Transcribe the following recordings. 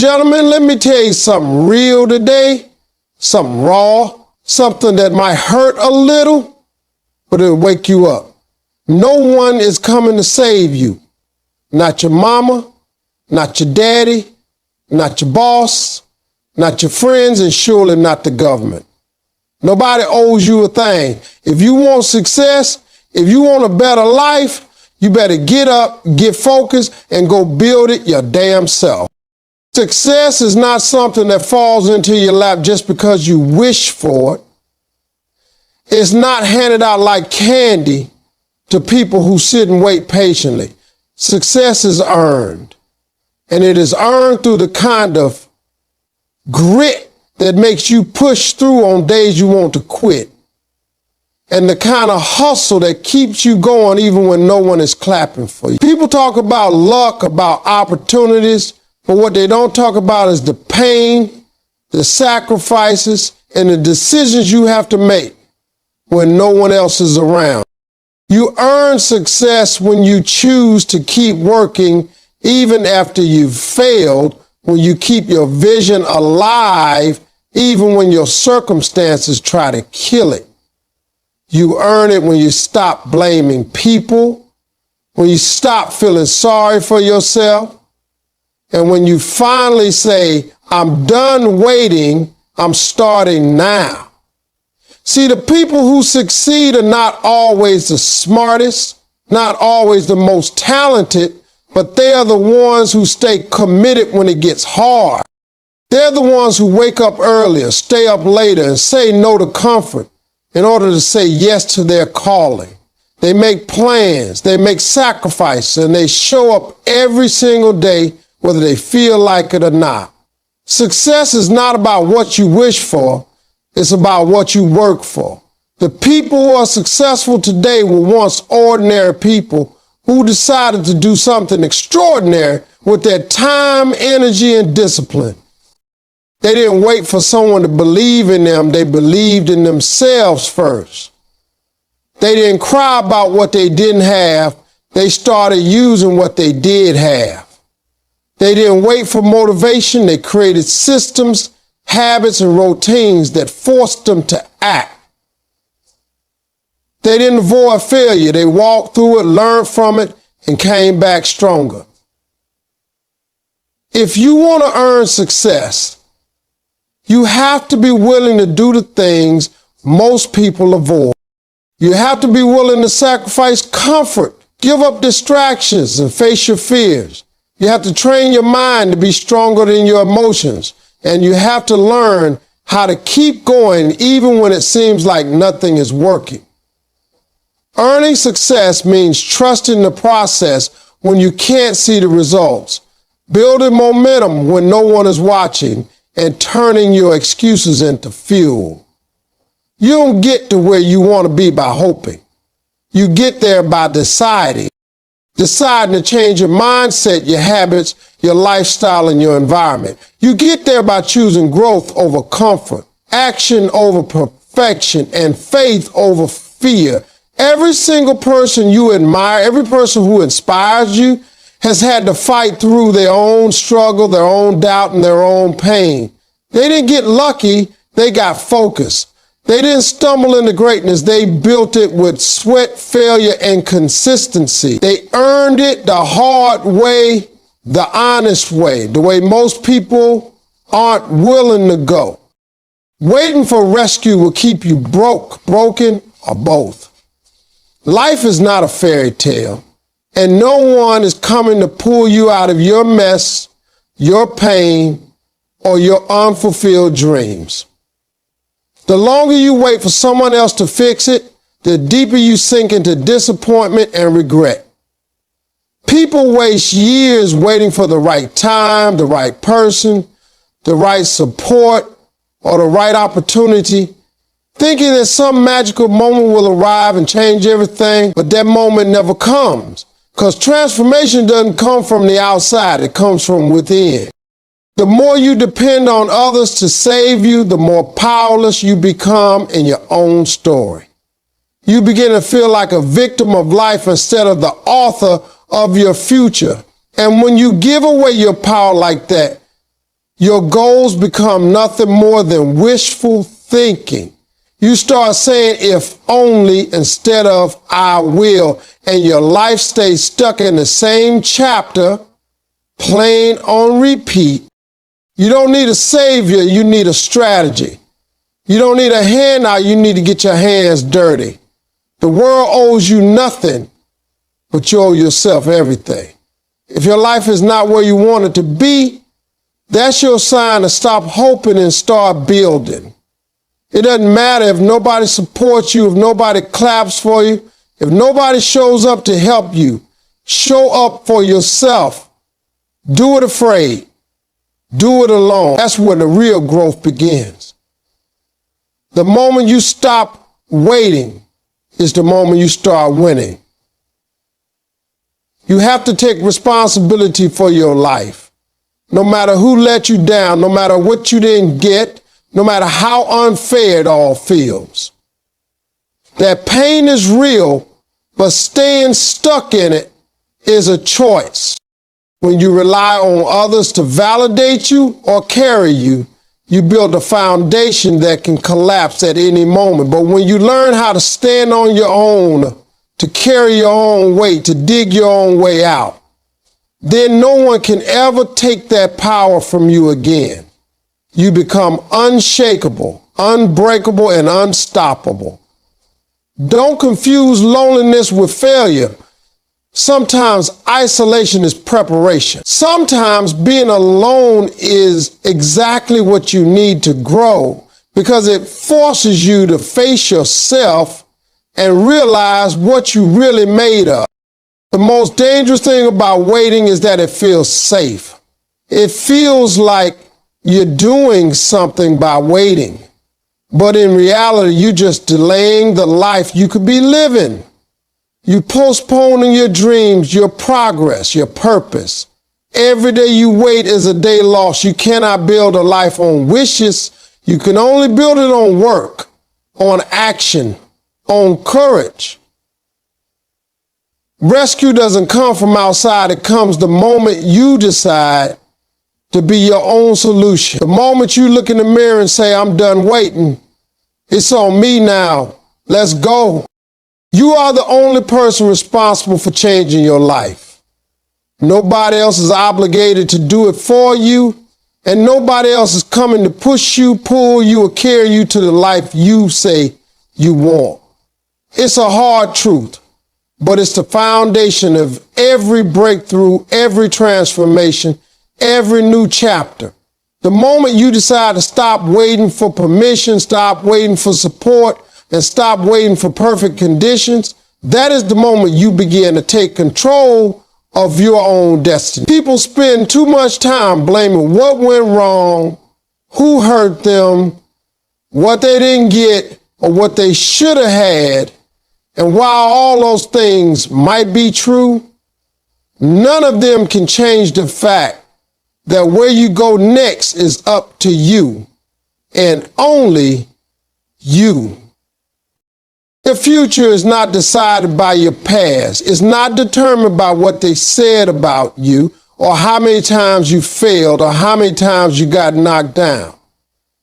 gentlemen, let me tell you something real today, something raw, something that might hurt a little, but it'll wake you up. No one is coming to save you. Not your mama, not your daddy, not your boss, not your friends, and surely not the government. Nobody owes you a thing. If you want success, if you want a better life, you better get up, get focused, and go build it your damn self. Success is not something that falls into your lap just because you wish for it. It's not handed out like candy to people who sit and wait patiently. Success is earned, and it is earned through the kind of grit that makes you push through on days you want to quit, and the kind of hustle that keeps you going even when no one is clapping for you. People talk about luck, about opportunities, but what they don't talk about is the pain, the sacrifices, and the decisions you have to make when no one else is around. You earn success when you choose to keep working even after you've failed, when you keep your vision alive even when your circumstances try to kill it. You earn it when you stop blaming people, when you stop feeling sorry for yourself, and when you finally say, I'm done waiting, I'm starting now. See, the people who succeed are not always the smartest, not always the most talented, but they are the ones who stay committed when it gets hard. They're the ones who wake up earlier, stay up later, and say no to comfort in order to say yes to their calling. They make plans, they make sacrifices, and they show up every single day, whether they feel like it or not. Success is not about what you wish for. It's about what you work for. The people who are successful today were once ordinary people who decided to do something extraordinary with their time, energy, and discipline. They didn't wait for someone to believe in them. They believed in themselves first. They didn't cry about what they didn't have. They started using what they did have. They didn't wait for motivation. They created systems, habits, and routines that forced them to act. They didn't avoid failure. They walked through it, learned from it, and came back stronger. If you want to earn success, you have to be willing to do the things most people avoid. You have to be willing to sacrifice comfort, give up distractions, and face your fears. You have to train your mind to be stronger than your emotions. And you have to learn how to keep going even when it seems like nothing is working. Earning success means trusting the process when you can't see the results, building momentum when no one is watching, and turning your excuses into fuel. You don't get to where you want to be by hoping. You get there by deciding to change your mindset, your habits, your lifestyle, and your environment. You get there by choosing growth over comfort, action over perfection, and faith over fear. Every single person you admire, every person who inspires you, has had to fight through their own struggle, their own doubt, and their own pain. They didn't get lucky, they got focused. They didn't stumble into greatness, they built it with sweat, failure, and consistency. They earned it the hard way, the honest way, the way most people aren't willing to go. Waiting for rescue will keep you broken, or both. Life is not a fairy tale, and no one is coming to pull you out of your mess, your pain, or your unfulfilled dreams. The longer you wait for someone else to fix it, the deeper you sink into disappointment and regret. People waste years waiting for the right time, the right person, the right support, or the right opportunity, thinking that some magical moment will arrive and change everything, but that moment never comes, because transformation doesn't come from the outside, it comes from within. The more you depend on others to save you, the more powerless you become in your own story. You begin to feel like a victim of life instead of the author of your future. And when you give away your power like that, Your goals become nothing more than wishful thinking. You start saying if only instead of I will, and your life stays stuck in the same chapter, playing on repeat. You don't need a savior, you need a strategy. You don't need a handout, you need to get your hands dirty. The world owes you nothing, but you owe yourself everything. If your life is not where you want it to be, that's your sign to stop hoping and start building. It doesn't matter if nobody supports you, if nobody claps for you, if nobody shows up to help you. Show up for yourself. Do it afraid. Do it alone. That's where the real growth begins. The moment you stop waiting is the moment you start winning. You have to take responsibility for your life. No matter who let you down, no matter what you didn't get, no matter how unfair it all feels. That pain is real, but staying stuck in it is a choice. When you rely on others to validate you or carry you, you build a foundation that can collapse at any moment. But when you learn how to stand on your own, to carry your own weight, to dig your own way out, then no one can ever take that power from you again. You become unshakable, unbreakable, and unstoppable. Don't confuse loneliness with failure. Sometimes isolation is preparation. Sometimes being alone is exactly what you need to grow because it forces you to face yourself and realize what you really made of. The most dangerous thing about waiting is that it feels safe. It feels like you're doing something by waiting, but in reality, you're just delaying the life you could be living. You're postponing your dreams, your progress, your purpose. Every day you wait is a day lost. You cannot build a life on wishes. You can only build it on work, on action, on courage. Rescue doesn't come from outside. It comes the moment you decide to be your own solution. The moment you look in the mirror and say, I'm done waiting, it's on me now, let's go. You are the only person responsible for changing your life. Nobody else is obligated to do it for you, and nobody else is coming to push you, pull you, or carry you to the life you say you want. It's a hard truth, but it's the foundation of every breakthrough, every transformation, every new chapter. The moment you decide to stop waiting for permission, stop waiting for support, and stop waiting for perfect conditions, that is the moment you begin to take control of your own destiny. People spend too much time blaming what went wrong, who hurt them, what they didn't get, or what they should have had. And while all those things might be true, none of them can change the fact that where you go next is up to you and only you. Your future is not decided by your past. It's not determined by what they said about you or how many times you failed or how many times you got knocked down.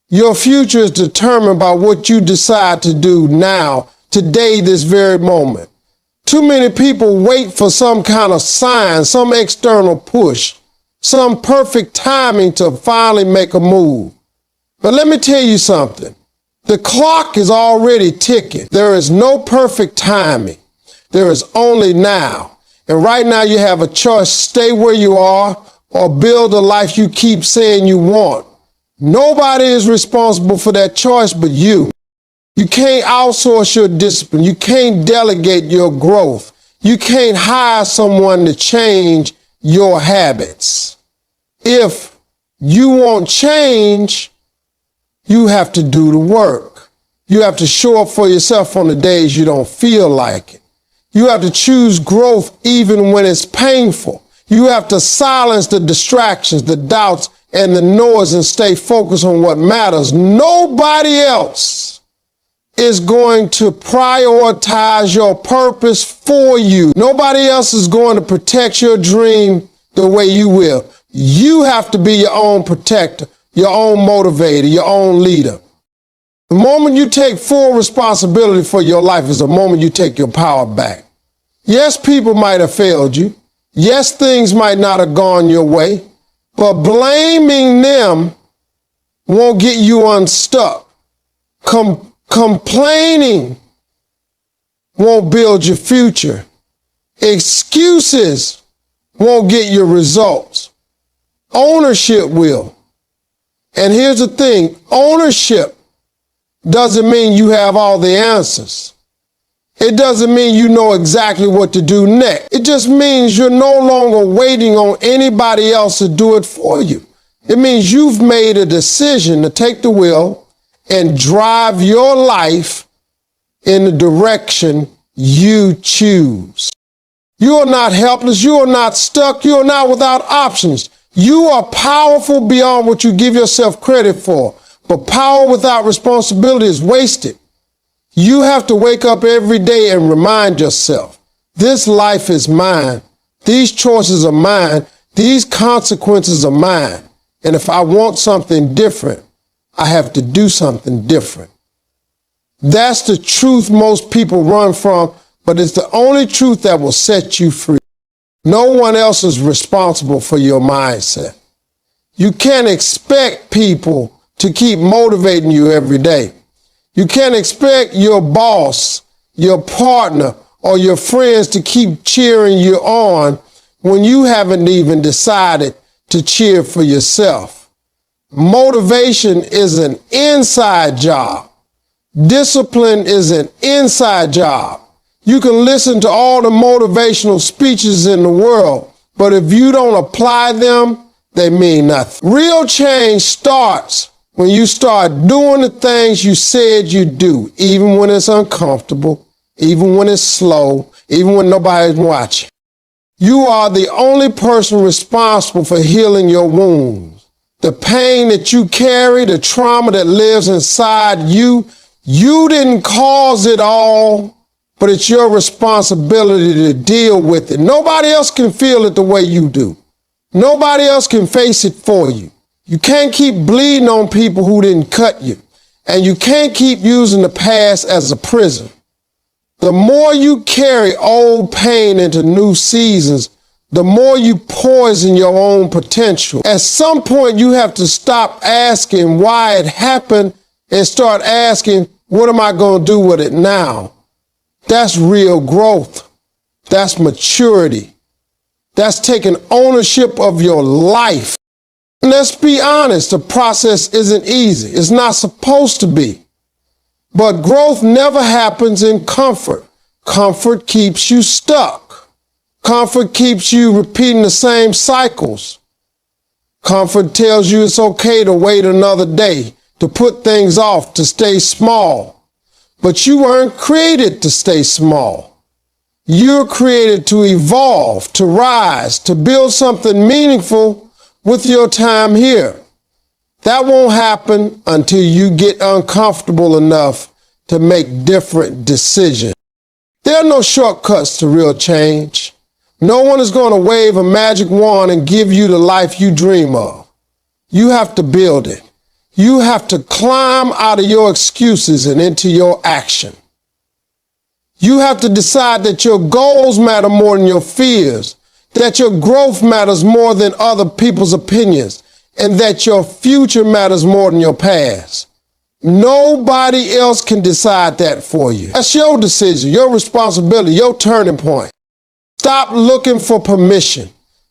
Your future is determined by what you decide to do now, today, this very moment. Too many people wait for some kind of sign, some external push, some perfect timing to finally make a move. But let me tell you something. The clock is already ticking. There is no perfect timing. There is only now. And right now you have a choice, stay where you are or build a life you keep saying you want. Nobody is responsible for that choice but you. You can't outsource your discipline. You can't delegate your growth. You can't hire someone to change your habits. If you want change, you have to do the work. You have to show up for yourself on the days you don't feel like it. You have to choose growth even when it's painful. You have to silence the distractions, the doubts, and the noise and stay focused on what matters. Nobody else is going to prioritize your purpose for you. Nobody else is going to protect your dream the way you will. You have to be your own protector, your own motivator, your own leader. The moment you take full responsibility for your life is the moment you take your power back. Yes, people might have failed you. Yes, things might not have gone your way, but blaming them won't get you unstuck. Complaining won't build your future. Excuses won't get your results. Ownership will. And here's the thing, ownership doesn't mean you have all the answers. It doesn't mean you know exactly what to do next. It just means you're no longer waiting on anybody else to do it for you. It means you've made a decision to take the wheel and drive your life in the direction you choose. You are not helpless. You are not stuck. You are not without options. You are powerful beyond what you give yourself credit for. But power without responsibility is wasted. You have to wake up every day and remind yourself, this life is mine. These choices are mine. These consequences are mine. And if I want something different, I have to do something different. That's the truth most people run from, but it's the only truth that will set you free. No one else is responsible for your mindset. You can't expect people to keep motivating you every day. You can't expect your boss, your partner, or your friends to keep cheering you on when you haven't even decided to cheer for yourself. Motivation is an inside job. Discipline is an inside job. You can listen to all the motivational speeches in the world, but if you don't apply them, they mean nothing. Real change starts when you start doing the things you said you'd do, even when it's uncomfortable, even when it's slow, even when nobody's watching. You are the only person responsible for healing your wounds. The pain that you carry, the trauma that lives inside you, you didn't cause it all, but it's your responsibility to deal with it. Nobody else can feel it the way you do. Nobody else can face it for you. You can't keep bleeding on people who didn't cut you. And you can't keep using the past as a prison. The more you carry old pain into new seasons, the more you poison your own potential. At some point, you have to stop asking why it happened and start asking, what am I going to do with it now? That's real growth. That's maturity. That's taking ownership of your life. Let's be honest, the process isn't easy. It's not supposed to be. But growth never happens in comfort. Comfort keeps you stuck. Comfort keeps you repeating the same cycles. Comfort tells you it's okay to wait another day, to put things off, to stay small. But you weren't created to stay small. You're created to evolve, to rise, to build something meaningful with your time here. That won't happen until you get uncomfortable enough to make different decisions. There are no shortcuts to real change. No one is going to wave a magic wand and give you the life you dream of. You have to build it. You have to climb out of your excuses and into your action. You have to decide that your goals matter more than your fears, that your growth matters more than other people's opinions, and that your future matters more than your past. Nobody else can decide that for you. That's your decision, your responsibility, your turning point. Stop looking for permission.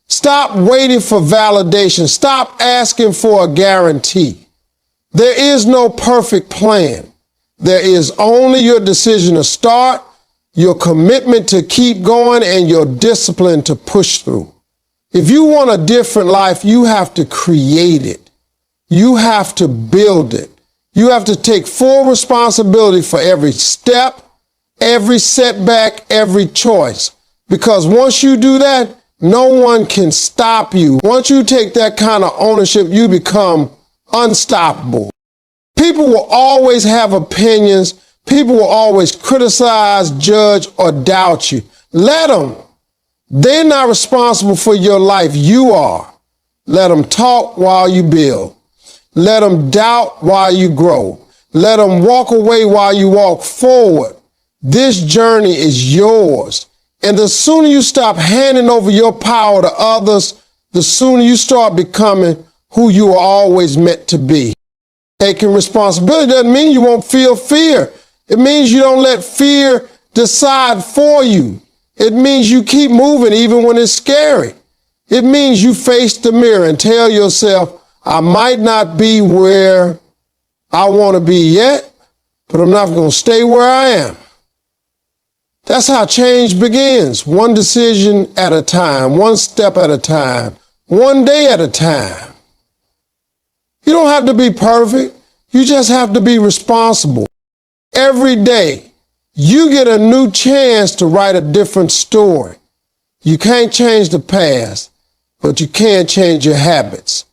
Stop waiting for validation. Stop asking for a guarantee. There is no perfect plan. There is only your decision to start, your commitment to keep going, and your discipline to push through. If you want a different life, you have to create it. You have to build it. You have to take full responsibility for every step, every setback, every choice. Because once you do that, no one can stop you. Once you take that kind of ownership, you become unstoppable. People will always have opinions. People will always criticize, judge, or doubt you. Let them. They're not responsible for your life. You are. Let them talk while you build. Let them doubt while you grow. Let them walk away while you walk forward. This journey is yours. And the sooner you stop handing over your power to others, the sooner you start becoming who you are always meant to be. Taking responsibility doesn't mean you won't feel fear. It means you don't let fear decide for you. It means you keep moving even when it's scary. It means you face the mirror and tell yourself, I might not be where I want to be yet, but I'm not going to stay where I am. That's how change begins. One decision at a time, one step at a time, one day at a time. You don't have to be perfect. You just have to be responsible. Every day, you get a new chance to write a different story. You can't change the past, but you can change your habits.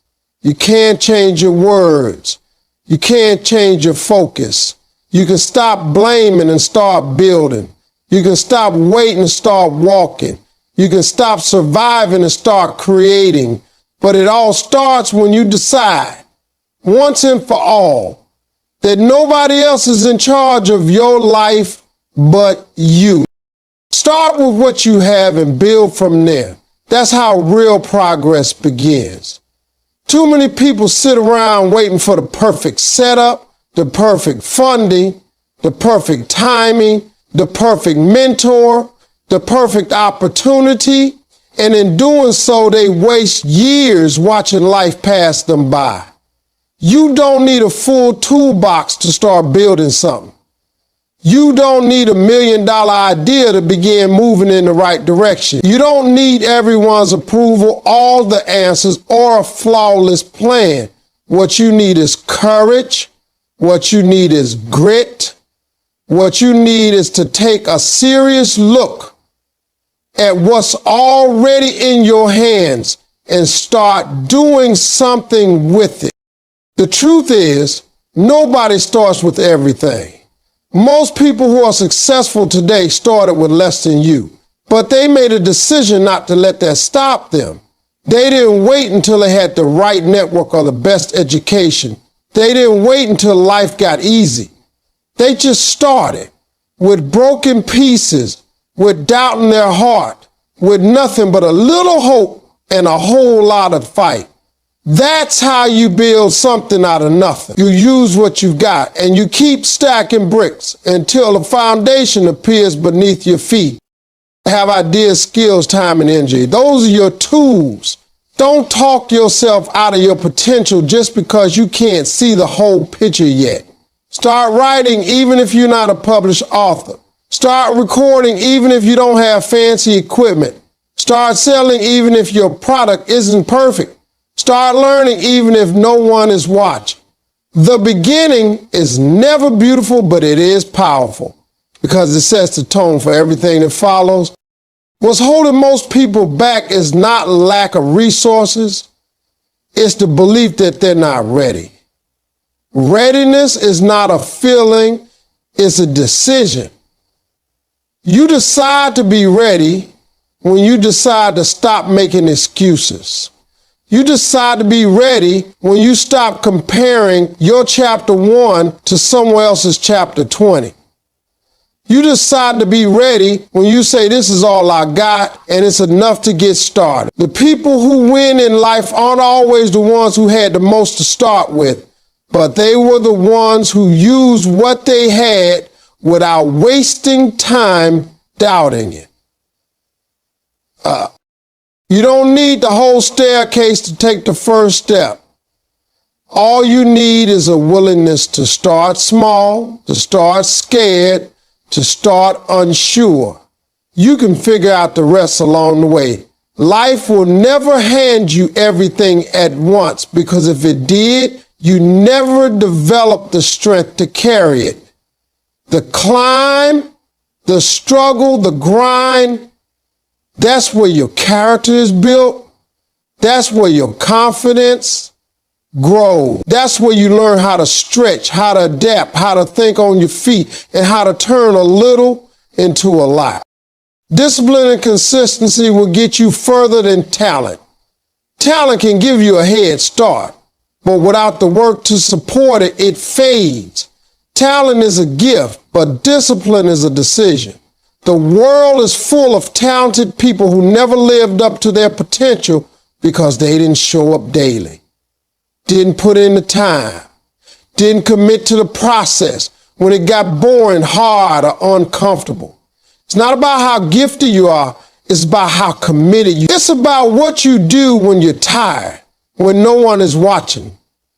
You can change your words. You can change your focus. You can stop blaming and start building. You can stop waiting and start walking. You can stop surviving and start creating. But it all starts when you decide, once and for all, that nobody else is in charge of your life but you. Start with what you have and build from there. That's how real progress begins. Too many people sit around waiting for the perfect setup, the perfect funding, the perfect timing, the perfect mentor, the perfect opportunity, and in doing so, they waste years watching life pass them by. You don't need a full toolbox to start building something. You don't need $1 million idea to begin moving in the right direction. You don't need everyone's approval, all the answers, or a flawless plan. What you need is courage. What you need is grit. What you need is to take a serious look at what's already in your hands and start doing something with it. The truth is, nobody starts with everything. Most people who are successful today started with less than you, but they made a decision not to let that stop them. They didn't wait until they had the right network or the best education. They didn't wait until life got easy. They just started with broken pieces, with doubt in their heart, with nothing but a little hope and a whole lot of fight. That's how you build something out of nothing. You use what you've got and you keep stacking bricks until the foundation appears beneath your feet. Have ideas, skills, time, and energy. Those are your tools. Don't talk yourself out of your potential just because you can't see the whole picture yet. Start writing even if you're not a published author. Start recording even if you don't have fancy equipment. Start selling even if your product isn't perfect. Start learning even if no one is watching. The beginning is never beautiful, but it is powerful because it sets the tone for everything that follows. What's holding most people back is not lack of resources. It's the belief that they're not ready. Readiness is not a feeling, it's a decision. You decide to be ready when you decide to stop making excuses. You decide to be ready when you stop comparing your chapter 1 to someone else's chapter 20. You decide to be ready when you say, this is all I got and it's enough to get started. The people who win in life aren't always the ones who had the most to start with, but they were the ones who used what they had without wasting time doubting it. You don't need the whole staircase to take the first step. All you need is a willingness to start small, to start scared, to start unsure. You can figure out the rest along the way. Life will never hand you everything at once because if it did, you never develop the strength to carry it. The climb, the struggle, the grind, that's where your character is built. That's where your confidence grows. That's where you learn how to stretch, how to adapt, how to think on your feet, and how to turn a little into a lot. Discipline and consistency will get you further than talent. Talent can give you a head start, but without the work to support it, it fades. Talent is a gift, but discipline is a decision. The world is full of talented people who never lived up to their potential because they didn't show up daily, didn't put in the time, didn't commit to the process when it got boring, hard, or uncomfortable. It's not about how gifted you are, it's about how committed you are. It's about what you do when you're tired, when no one is watching,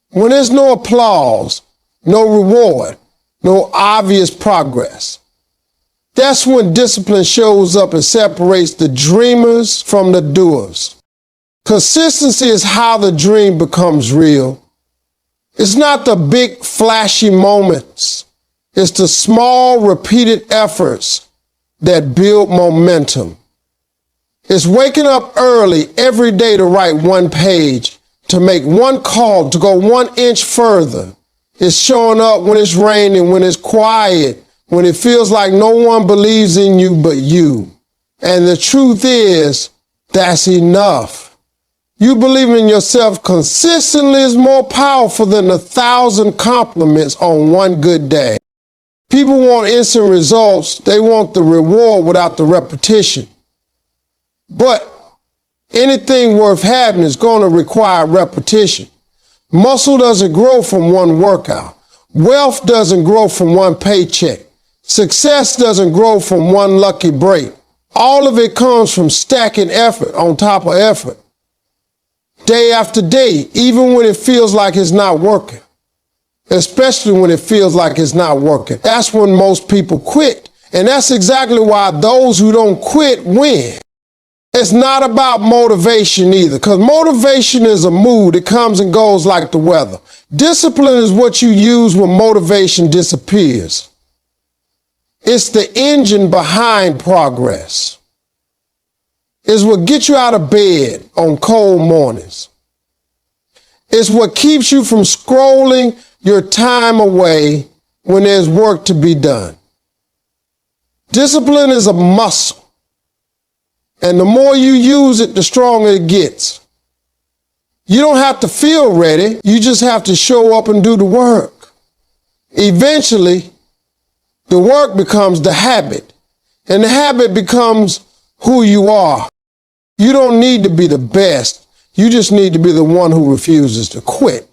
when there's no applause, no reward, no obvious progress. That's when discipline shows up and separates the dreamers from the doers. Consistency is how the dream becomes real. It's not the big flashy moments. It's the small repeated efforts that build momentum. It's waking up early every day to write one page, to make one call, to go 1 inch further. It's showing up when it's raining, when it's quiet, when it feels like no one believes in you but you. And the truth is, that's enough. You believing in yourself consistently is more powerful than 1,000 compliments on one good day. People want instant results. They want the reward without the repetition. But anything worth having is going to require repetition. Muscle doesn't grow from one workout. Wealth doesn't grow from one paycheck. Success doesn't grow from one lucky break. All of it comes from stacking effort on top of effort. Day after day, even when it feels like it's not working. Especially when it feels like it's not working. That's when most people quit. And that's exactly why those who don't quit win. It's not about motivation either, because motivation is a mood. It comes and goes like the weather. Discipline is what you use when motivation disappears. It's the engine behind progress. It's what gets you out of bed on cold mornings. It's what keeps you from scrolling your time away when there's work to be done. Discipline is a muscle. And the more you use it, the stronger it gets. You don't have to feel ready. You just have to show up and do the work. Eventually, the work becomes the habit, and the habit becomes who you are. You don't need to be the best. You just need to be the one who refuses to quit.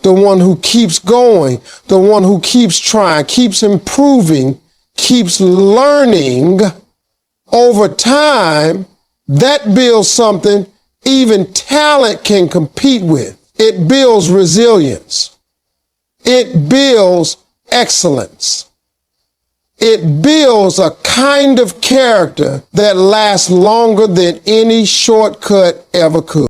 The one who keeps going, the one who keeps trying, keeps improving, keeps learning. Over time, that builds something even talent can compete with. It builds resilience. It builds excellence. It builds a kind of character that lasts longer than any shortcut ever could.